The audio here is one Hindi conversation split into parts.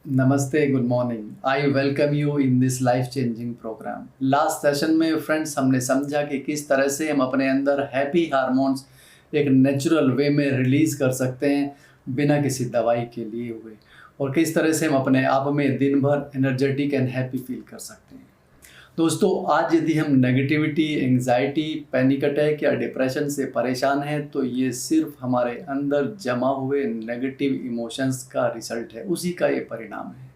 नमस्ते, good morning. I welcome you in this life changing programme. Last session में फ्रेंड्स हमने समझा कि किस तरह से हम अपने अंदर हैप्पी हार्मोन्स एक नेचुरल वे में रिलीज़ कर सकते हैं बिना किसी दवाई के लिए हुए, और किस तरह से हम अपने आप में दिन भर एनर्जेटिक एंड हैप्पी फील कर सकते हैं। दोस्तों, आज यदि हम नेगेटिविटी, एंग्जाइटी, पैनिक अटैक या डिप्रेशन से परेशान हैं तो ये सिर्फ हमारे अंदर जमा हुए नेगेटिव इमोशंस का रिजल्ट है, उसी का ये परिणाम है।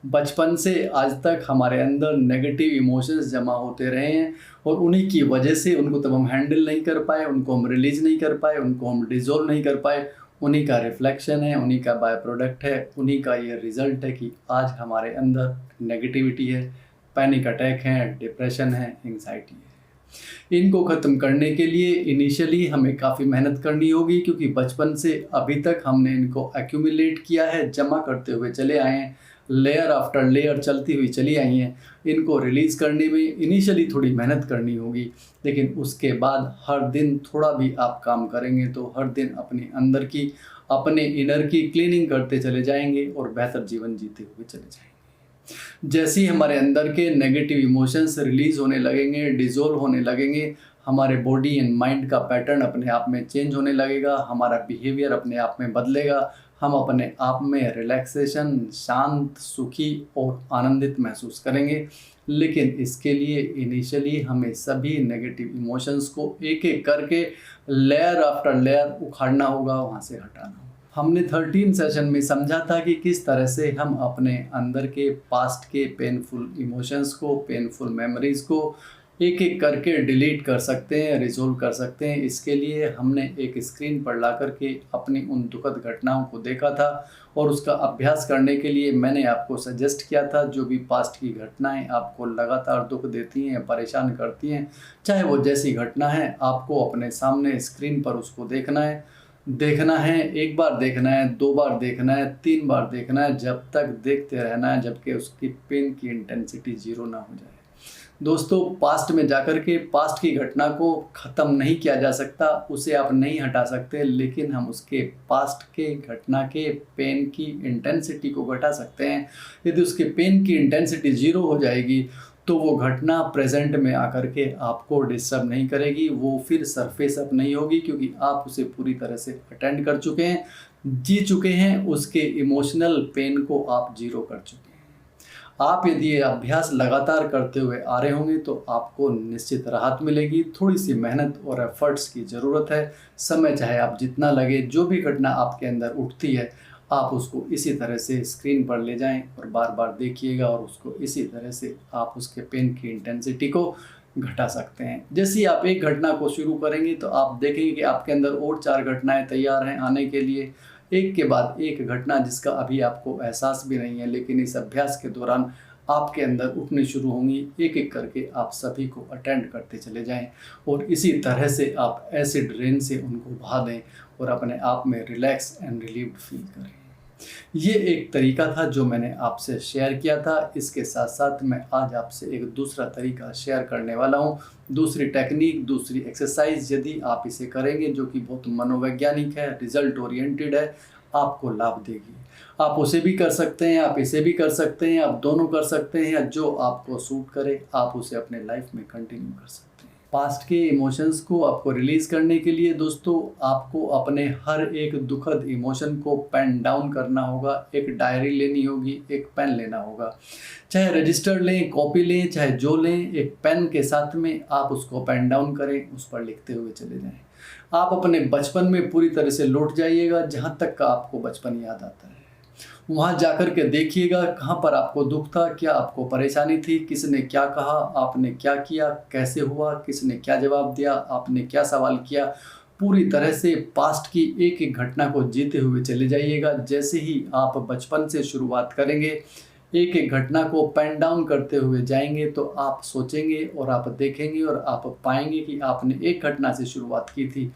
बचपन से आज तक हमारे अंदर नेगेटिव इमोशंस जमा होते रहे हैं और उन्हीं की वजह से उनको तब हम हैंडल नहीं कर पाए, उनको हम रिलीज़ नहीं कर पाए, उनको हम डिज़ोल्व नहीं कर पाए। उन्हीं का रिफ्लेक्शन है, उन्हीं का बाय प्रोडक्ट है, उन्हीं का ये रिज़ल्ट है कि आज हमारे अंदर नेगेटिविटी है, पैनिक अटैक है, डिप्रेशन है, एंग्जाइटी है। इनको ख़त्म करने के लिए इनिशियली हमें काफ़ी मेहनत करनी होगी, क्योंकि बचपन से अभी तक हमने इनको एक्यूमुलेट किया है, जमा करते हुए चले आए हैं, लेयर आफ्टर लेयर चलती हुई चली आई हैं। इनको रिलीज़ करने में इनिशियली थोड़ी मेहनत करनी होगी, लेकिन उसके बाद हर दिन थोड़ा भी आप काम करेंगे तो हर दिन अपने अंदर की, अपने इनर की क्लीनिंग करते चले जाएंगे और बेहतर जीवन जीते हुए चले जाएंगे। जैसे ही हमारे अंदर के नेगेटिव इमोशंस रिलीज़ होने लगेंगे, डिज़ोल्व होने लगेंगे, हमारे बॉडी एंड माइंड का पैटर्न अपने आप में चेंज होने लगेगा, हमारा बिहेवियर अपने आप में बदलेगा, हम अपने आप में रिलैक्सेशन, शांत, सुखी और आनंदित महसूस करेंगे। लेकिन इसके लिए इनिशियली हमें सभी नेगेटिव इमोशंस को एक-एक करके, लेयर आफ्टर लेयर उखाड़ना होगा, वहाँ से हटाना होगा। हमने 13 सेशन में समझा था कि किस तरह से हम अपने अंदर के पास्ट के पेनफुल इमोशंस को, पेनफुल मेमोरीज़ को एक-एक करके डिलीट कर सकते हैं, रिज़ॉल्व कर सकते हैं। इसके लिए हमने एक स्क्रीन पर ला कर के अपनी उन दुखद घटनाओं को देखा था, और उसका अभ्यास करने के लिए मैंने आपको सजेस्ट किया था, जो भी पास्ट की घटनाएँ आपको लगातार दुःख देती हैं, परेशान करती हैं, चाहे वो जैसी घटना है, आपको अपने सामने स्क्रीन पर उसको देखना है, एक बार देखना है, 2 बार देखना है, 3 बार देखना है, जब तक देखते रहना है, जब कि उसकी पेन की इंटेंसिटी 0 ना हो जाए। दोस्तों, पास्ट में जाकर के पास्ट की घटना को ख़त्म नहीं किया जा सकता, उसे आप नहीं हटा सकते, लेकिन हम उसके पास्ट के घटना के पेन की इंटेंसिटी को घटा सकते हैं। यदि उसके पेन की इंटेंसिटी 0 हो जाएगी तो वो घटना प्रेजेंट में आकर के आपको डिस्टर्ब नहीं करेगी, वो फिर सरफेस अप नहीं होगी, क्योंकि आप उसे पूरी तरह से अटेंड कर चुके हैं, जी चुके हैं, उसके इमोशनल पेन को आप 0 कर चुके हैं। आप यदि ये अभ्यास लगातार करते हुए आ रहे होंगे तो आपको निश्चित राहत मिलेगी। थोड़ी सी मेहनत और एफर्ट्स की ज़रूरत है। समय चाहे आप जितना लगे, जो भी घटना आपके अंदर उठती है, आप उसको इसी तरह से स्क्रीन पर ले जाएं और बार बार देखिएगा, और उसको इसी तरह से आप उसके पेन की इंटेंसिटी को घटा सकते हैं। जैसे ही आप एक घटना को शुरू करेंगे तो आप देखेंगे कि आपके अंदर और 4 घटनाएं तैयार हैं आने के लिए, एक के बाद एक घटना जिसका अभी आपको एहसास भी नहीं है, लेकिन इस अभ्यास के दौरान आपके अंदर उठनी शुरू होंगी। एक-एक करके आप सभी को अटेंड करते चले जाएं, और इसी तरह से आप एसिड रेन से उनको बहा दें और अपने आप में रिलैक्स एंड रिलीव्ड फील करें। ये एक तरीका था जो मैंने आपसे शेयर किया था। इसके साथ साथ मैं आज आपसे एक दूसरा तरीका शेयर करने वाला हूँ, दूसरी टेक्निक, दूसरी एक्सरसाइज। यदि आप इसे करेंगे, जो कि बहुत मनोवैज्ञानिक है, रिजल्ट ओरिएंटेड है, आपको लाभ देगी। आप उसे भी कर सकते हैं, आप इसे भी कर सकते हैं, आप दोनों कर सकते हैं, या जो आपको सूट करे आप उसे अपने लाइफ में कंटिन्यू कर सकते हैं। पास्ट के इमोशंस को आपको रिलीज़ करने के लिए दोस्तों, आपको अपने हर एक दुखद इमोशन को पेन डाउन करना होगा। एक डायरी लेनी होगी, एक पेन लेना होगा, चाहे रजिस्टर लें, कॉपी लें, चाहे जो लें, एक पेन के साथ में आप उसको पेन डाउन करें, उस पर लिखते हुए चले जाएं। आप अपने बचपन में पूरी तरह से लौट जाइएगा, जहाँ तक का आपको बचपन याद आता है। वहाँ जाकर के देखिएगा कहाँ पर आपको दुख था, क्या आपको परेशानी थी, किसने क्या कहा, आपने क्या किया, कैसे हुआ, किसने क्या जवाब दिया, आपने क्या सवाल किया। पूरी तरह से पास्ट की एक एक घटना को जीते हुए चले जाइएगा। जैसे ही आप बचपन से शुरुआत करेंगे, एक एक घटना को पेन डाउन करते हुए जाएंगे, तो आप सोचेंगे और आप देखेंगे और आप पाएंगे कि आपने एक घटना से शुरुआत की थी,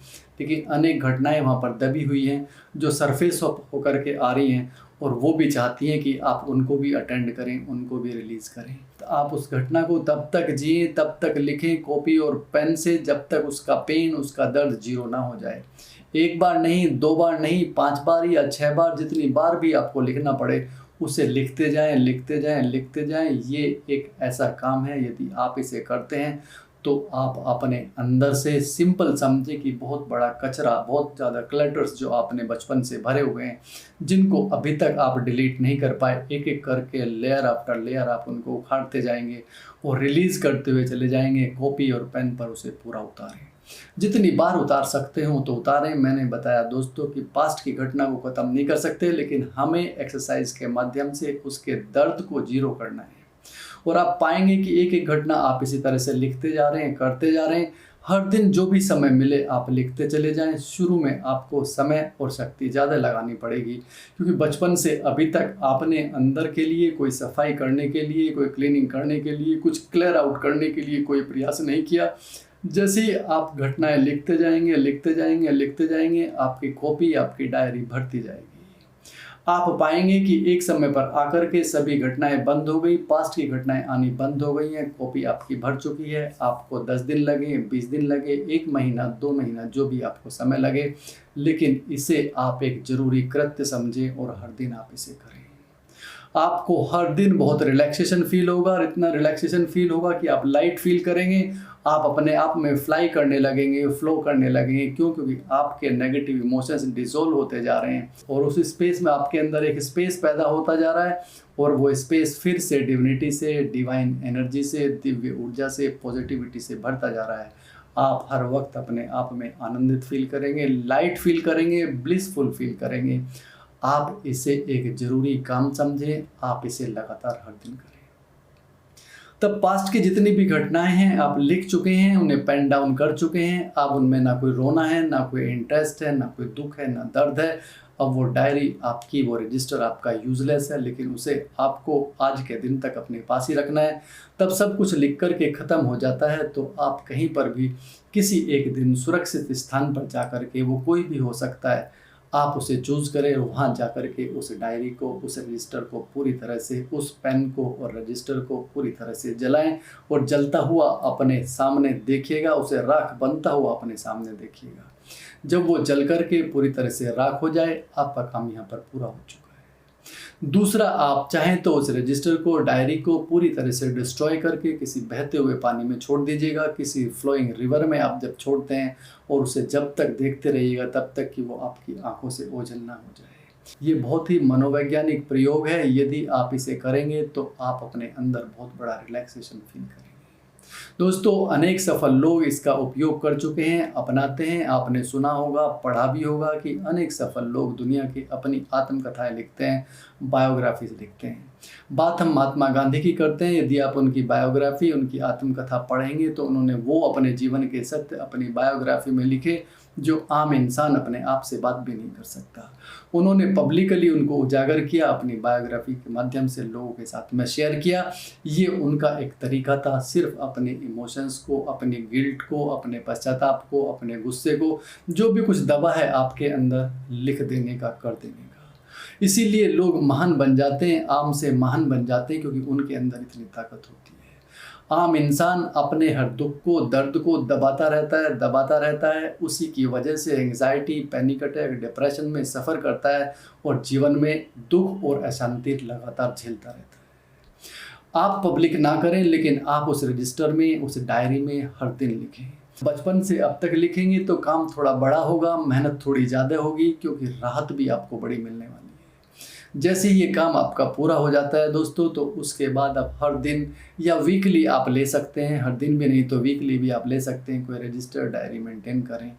लेकिन अनेक घटनाएं वहाँ पर दबी हुई हैं जो सरफेस होकर के आ रही हैं, और वो भी चाहती हैं कि आप उनको भी अटेंड करें, उनको भी रिलीज़ करें। तो आप उस घटना को तब तक जिए, तब तक लिखें कॉपी और पेन से, जब तक उसका पेन, उसका दर्द 0 ना हो जाए। 1 बार नहीं, 2 बार नहीं, 5 बार या 6 बार, जितनी बार भी आपको लिखना पड़े, उसे लिखते जाएं, लिखते जाएं, लिखते जाएं। ये एक ऐसा काम है, यदि आप इसे करते हैं तो आप अपने अंदर से, सिंपल समझे कि बहुत बड़ा कचरा, बहुत ज़्यादा क्लटर्स जो आपने बचपन से भरे हुए हैं, जिनको अभी तक आप डिलीट नहीं कर पाए, एक एक करके लेयर आफ्टर लेयर आप उनको उखाड़ते जाएंगे और रिलीज़ करते हुए चले जाएंगे। कॉपी और पेन पर उसे पूरा उतारें, जितनी बार उतार सकते हो तो उतारें। मैंने बताया दोस्तों कि पास्ट की घटना को ख़त्म नहीं कर सकते, लेकिन हमें एक्सरसाइज के माध्यम से उसके दर्द को जीरो करना है। और आप पाएंगे कि एक एक घटना आप इसी तरह से लिखते जा रहे हैं, करते जा रहे हैं। हर दिन जो भी समय मिले आप लिखते चले जाएं। शुरू में आपको समय और शक्ति ज़्यादा लगानी पड़ेगी, क्योंकि बचपन से अभी तक आपने अंदर के लिए कोई सफाई करने के लिए, कोई क्लीनिंग करने के लिए, कुछ क्लियर आउट करने के लिए कोई प्रयास नहीं किया। जैसे ही आप घटनाएं लिखते जाएंगे, लिखते जाएंगे, लिखते जाएंगे, आपकी कॉपी, आपकी डायरी भरती जाएगी। आप पाएंगे कि एक समय पर आकर के सभी घटनाएं बंद हो गई, पास्ट की घटनाएं आनी बंद हो गई हैं, कॉपी आपकी भर चुकी है। आपको 10 दिन लगे, 20 दिन लगे, 1 महीना, 2 महीना, जो भी आपको समय लगे, लेकिन इसे आप एक जरूरी कृत्य समझें और हर दिन आप इसे करें। आपको हर दिन बहुत रिलैक्सेशन फील होगा, और इतना रिलैक्सेशन फील होगा कि आप लाइट फील करेंगे। आप अपने आप में फ्लाई करने लगेंगे, फ्लो करने लगेंगे। क्यों? क्योंकि आपके नेगेटिव इमोशंस डिसॉल्व होते जा रहे हैं और उस स्पेस में आपके अंदर एक स्पेस पैदा होता जा रहा है, और वो स्पेस फिर से डिविनिटी से, डिवाइन एनर्जी से, दिव्य ऊर्जा से, पॉजिटिविटी से भरता जा रहा है। आप हर वक्त अपने आप में आनंदित फील करेंगे, लाइट फील करेंगे, ब्लिसफुल फील करेंगे। आप इसे एक जरूरी काम समझें, आप इसे लगातार हर दिन करें। तब पास्ट की जितनी भी घटनाएं हैं आप लिख चुके हैं, उन्हें पेन डाउन कर चुके हैं। अब उनमें ना कोई रोना है, ना कोई इंटरेस्ट है, ना कोई दुख है, ना दर्द है। अब वो डायरी आपकी, वो रजिस्टर आपका यूजलेस है, लेकिन उसे आपको आज के दिन तक अपने पास ही रखना है। तब सब कुछ लिख कर के ख़त्म हो जाता है, तो आप कहीं पर भी किसी एक दिन सुरक्षित स्थान पर जा कर के, वो कोई भी हो सकता है, आप उसे चूज करें, वहाँ जा कर के उस डायरी को, उस रजिस्टर को पूरी तरह से, उस पेन को और रजिस्टर को पूरी तरह से जलाएं और जलता हुआ अपने सामने देखिएगा, उसे राख बनता हुआ अपने सामने देखिएगा। जब वो जल कर के पूरी तरह से राख हो जाए, आपका काम यहाँ पर पूरा हो चुका है। दूसरा, आप चाहें तो उस रजिस्टर को, डायरी को पूरी तरह से डिस्ट्रॉय करके किसी बहते हुए पानी में छोड़ दीजिएगा। किसी फ्लोइंग रिवर में आप जब छोड़ते हैं, और उसे जब तक देखते रहिएगा तब तक कि वो आपकी आंखों से ओझल ना हो जाए। ये बहुत ही मनोवैज्ञानिक प्रयोग है। यदि आप इसे करेंगे तो आप अपने अंदर बहुत बड़ा रिलैक्सेशन फील करेंगे। दोस्तों, अनेक सफल लोग इसका उपयोग कर चुके हैं, अपनाते हैं। आपने सुना होगा, पढ़ा भी होगा कि अनेक सफल लोग दुनिया की अपनी आत्मकथाएं लिखते हैं, बायोग्राफीज लिखते हैं। बात हम महात्मा गांधी की करते हैं। यदि आप उनकी बायोग्राफी, उनकी आत्मकथा पढ़ेंगे तो उन्होंने वो अपने जीवन के सत्य अपनी बायोग्राफी में लिखे, जो आम इंसान अपने आप से बात भी नहीं कर सकता। उन्होंने पब्लिकली उनको उजागर किया, अपनी बायोग्राफी के माध्यम से लोगों के साथ में शेयर किया। ये उनका एक तरीका था, सिर्फ अपने इमोशंस को, अपनी गिल्ट को, अपने पश्चाताप को, अपने गुस्से को, जो भी कुछ दबा है आपके अंदर, लिख देने का, कर देने का। इसीलिए लोग महान बन जाते हैं, आम से महान बन जाते हैं, क्योंकि उनके अंदर इतनी ताकत होती है। आम इंसान अपने हर दुख को, दर्द को दबाता रहता है। उसी की वजह से एंग्जाइटी, पैनिक अटैक, डिप्रेशन में सफ़र करता है और जीवन में दुख और अशांति लगातार झेलता रहता है। आप पब्लिक ना करें, लेकिन आप उस रजिस्टर में, उस डायरी में हर दिन लिखें। बचपन से अब तक लिखेंगे तो काम थोड़ा बड़ा होगा, मेहनत थोड़ी ज़्यादा होगी, क्योंकि राहत भी आपको बड़ी मिलने वाली है। जैसे ये काम आपका पूरा हो जाता है दोस्तों, तो उसके बाद आप हर दिन या वीकली आप ले सकते हैं, हर दिन भी नहीं तो वीकली भी आप ले सकते हैं। कोई रजिस्टर डायरी मेंटेन करें।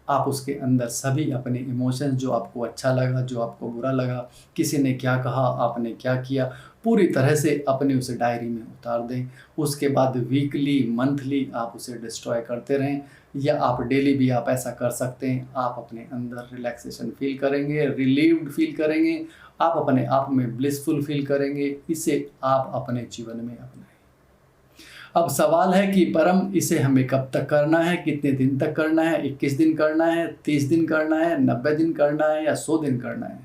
आप उसके अंदर सभी अपने इमोशंस, जो आपको अच्छा लगा, जो आपको बुरा लगा, किसी ने क्या कहा, आपने क्या किया, पूरी तरह से अपने उस डायरी में उतार दें। उसके बाद वीकली, मंथली आप उसे डिस्ट्रॉय करते रहें, या आप डेली भी आप ऐसा कर सकते हैं। आप अपने अंदर रिलैक्सेशन फील करेंगे, रिलीव्ड फील करेंगे, आप अपने आप में ब्लिसफुल फील करेंगे। इसे आप अपने जीवन में अपनाएं। अब सवाल है कि परम, इसे हमें कब तक करना है, कितने दिन तक करना है? 21 दिन करना है, 30 दिन करना है, 90 दिन करना है, या 100 दिन करना है?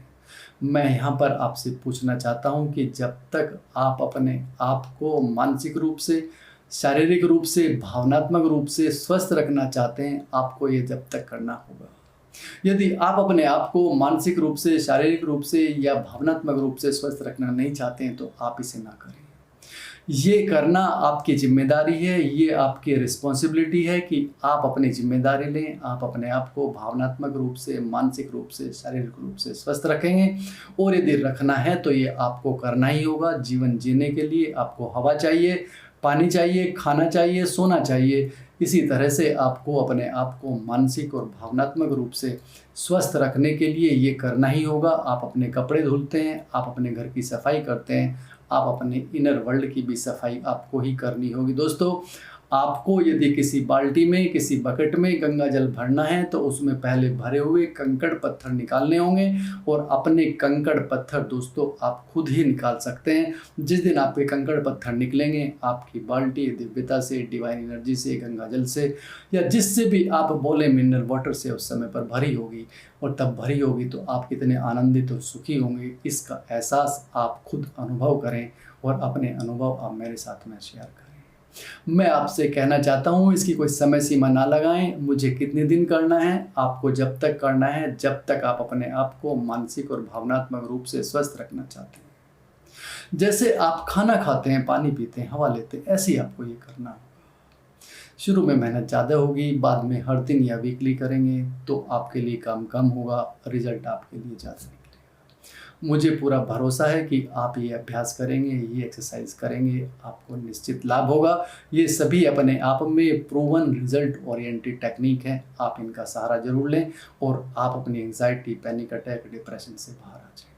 मैं यहाँ पर आपसे पूछना चाहता हूँ कि जब तक आप अपने आप को मानसिक रूप से, शारीरिक रूप से, भावनात्मक रूप से स्वस्थ रखना चाहते हैं, आपको ये जब तक करना होगा। यदि आप अपने आप को मानसिक रूप से, शारीरिक रूप से या भावनात्मक रूप से स्वस्थ रखना नहीं चाहते हैं तो आप इसे ना करें। ये करना आपकी ज़िम्मेदारी है, ये आपकी रिस्पॉन्सिबिलिटी है कि आप अपनी ज़िम्मेदारी लें, आप अपने आप को भावनात्मक रूप से, मानसिक रूप से, शारीरिक रूप से स्वस्थ रखेंगे और यदि रखना है तो ये आपको करना ही होगा। जीवन जीने के लिए आपको हवा चाहिए, पानी चाहिए, खाना चाहिए, सोना चाहिए। इसी तरह से आपको अपने आप को मानसिक और भावनात्मक रूप से स्वस्थ रखने के लिए ये करना ही होगा। आप अपने कपड़े धुलते हैं, आप अपने घर की सफाई करते हैं, आप अपने इनर वर्ल्ड की भी सफाई आपको ही करनी होगी। दोस्तों, आपको यदि किसी बाल्टी में, किसी बकेट में गंगा जल भरना है तो उसमें पहले भरे हुए कंकड़ पत्थर निकालने होंगे और अपने कंकड़ पत्थर दोस्तों आप खुद ही निकाल सकते हैं। जिस दिन आपके कंकड़ पत्थर निकलेंगे, आपकी बाल्टी दिव्यता से, डिवाइन एनर्जी से, गंगा जल से या जिससे भी आप बोले मिनरल वाटर से उस समय पर भरी होगी। और तब भरी होगी तो आप कितने आनंदित और सुखी होंगे, इसका एहसास आप खुद अनुभव करें और अपने अनुभव आप मेरे साथ में शेयर करें। मैं आपसे कहना चाहता हूँ, इसकी कोई समय सीमा ना लगाएं। मुझे कितने दिन करना है, आपको जब तक करना है जब तक आप अपने आप को मानसिक और भावनात्मक रूप से स्वस्थ रखना चाहते हैं। जैसे आप खाना खाते हैं, पानी पीते हैं, हवा लेते हैं, ऐसे ही आपको ये करना होगा। शुरू में मेहनत ज़्यादा होगी, बाद में हर दिन या वीकली करेंगे तो आपके लिए काम कम होगा, रिजल्ट आपके लिए ज़्यादा निकलेगा। मुझे पूरा भरोसा है कि आप ये अभ्यास करेंगे, ये एक्सरसाइज करेंगे, आपको निश्चित लाभ होगा। ये सभी अपने आप में प्रूवन रिजल्ट ओरिएंटेड टेक्निक है। आप इनका सहारा जरूर लें और आप अपनी एंजाइटी, पैनिक अटैक, डिप्रेशन से बाहर आ जाएं।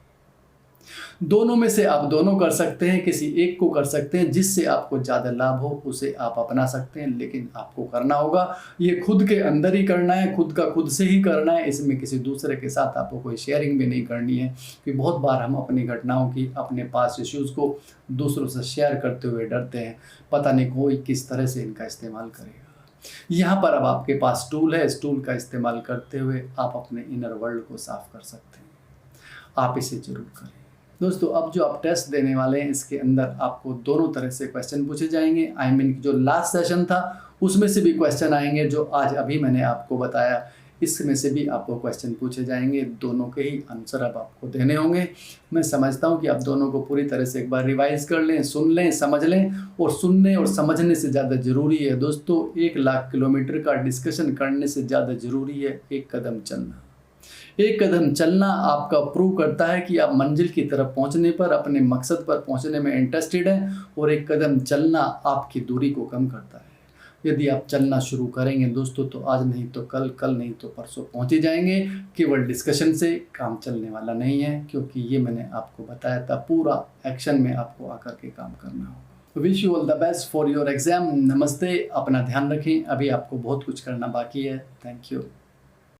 दोनों में से आप दोनों कर सकते हैं, किसी एक को कर सकते हैं। जिससे आपको ज़्यादा लाभ हो उसे आप अपना सकते हैं, लेकिन आपको करना होगा। ये खुद के अंदर ही करना है, खुद का खुद से ही करना है। इसमें किसी दूसरे के साथ आपको कोई शेयरिंग भी नहीं करनी है, क्योंकि बहुत बार हम अपनी घटनाओं की, अपने पास इश्यूज़ को दूसरों से शेयर करते हुए डरते हैं, पता नहीं कोई किस तरह से इनका इस्तेमाल करेगा। यहाँ पर अब आपके पास टूल है, इस टूल का इस्तेमाल करते हुए आप अपने इनर वर्ल्ड को साफ कर सकते हैं। आप इसे जरूर करें। दोस्तों, अब जो आप टेस्ट देने वाले हैं, इसके अंदर आपको दोनों तरह से क्वेश्चन पूछे जाएंगे। आई मीन जो लास्ट सेशन था उसमें से भी क्वेश्चन आएंगे, जो आज अभी मैंने आपको बताया इसमें से भी आपको क्वेश्चन पूछे जाएंगे। दोनों के ही आंसर अब आपको देने होंगे। मैं समझता हूँ कि आप दोनों को पूरी तरह से एक बार रिवाइज कर लें, सुन लें, समझ लें। और सुनने और समझने से ज़्यादा ज़रूरी है दोस्तों, 1,00,000 किलोमीटर का डिस्कशन करने से ज़्यादा ज़रूरी है एक कदम चलना। एक कदम चलना आपका प्रूव करता है कि आप मंजिल की तरफ पहुंचने पर, अपने मकसद पर पहुंचने में इंटरेस्टेड हैं। और एक कदम चलना आपकी दूरी को कम करता है। यदि आप चलना शुरू करेंगे दोस्तों तो आज नहीं तो कल, कल नहीं तो परसों पहुंच ही जाएंगे। केवल डिस्कशन से काम चलने वाला नहीं है, क्योंकि ये मैंने आपको बताया था, पूरा एक्शन में आपको आकर के काम करना होगा। Wish you all the best for your exam. नमस्ते, अपना ध्यान रखें। अभी आपको बहुत कुछ करना बाकी है। Thank you.